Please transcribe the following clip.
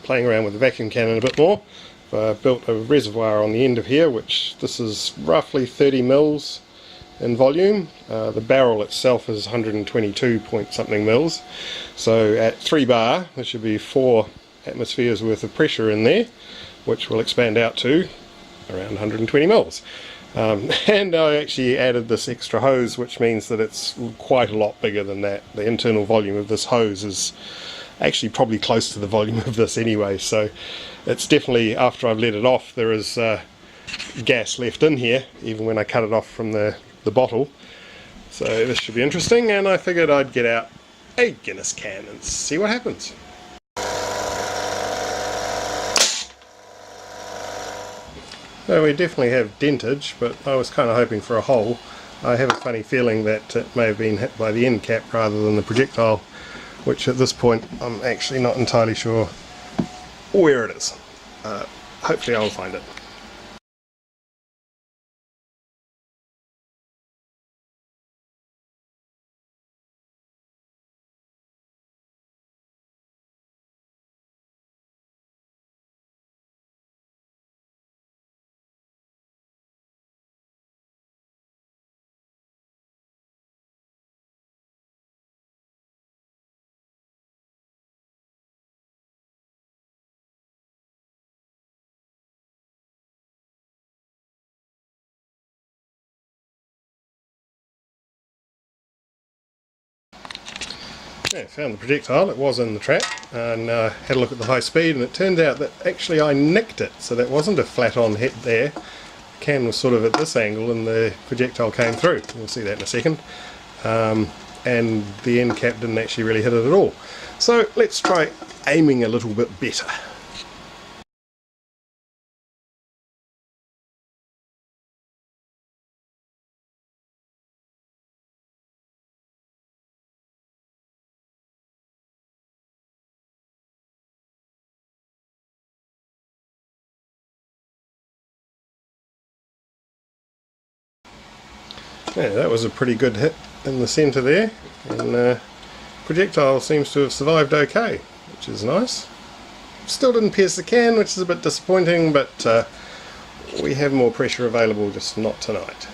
playing around with the vacuum cannon a bit more, I've built a reservoir on the end of here, which this is roughly 30 mils in volume. The barrel itself is 122 point something mils, so at 3 bar there should be 4 atmospheres worth of pressure in there, which will expand out to around 120 mils. And I actually added this extra hose, which means that it's quite a lot bigger than that. The internal volume of this hose is actually probably close to the volume of this anyway, so it's definitely, after I've let it off, there is gas left in here even when I cut it off from the bottle. So this should be interesting, and I figured I'd get out a Guinness can and see what happens. So we definitely have dentage, but I was kind of hoping for a hole. I have a funny feeling that it may have been hit by the end cap rather than the projectile, which at this point I'm actually not entirely sure where it is. Hopefully I'll find it. Yeah, found the projectile. It was in the trap, and had a look at the high speed, and it turned out that actually I nicked it, so that wasn't a flat on hit there. The can was sort of at this angle and the projectile came through. You'll see that in a second. And the end cap didn't actually really hit it at all. So let's try aiming a little bit better. Yeah, that was a pretty good hit in the centre there, and projectile seems to have survived okay, which is nice. Still didn't pierce the can, which is a bit disappointing, but we have more pressure available, just not tonight.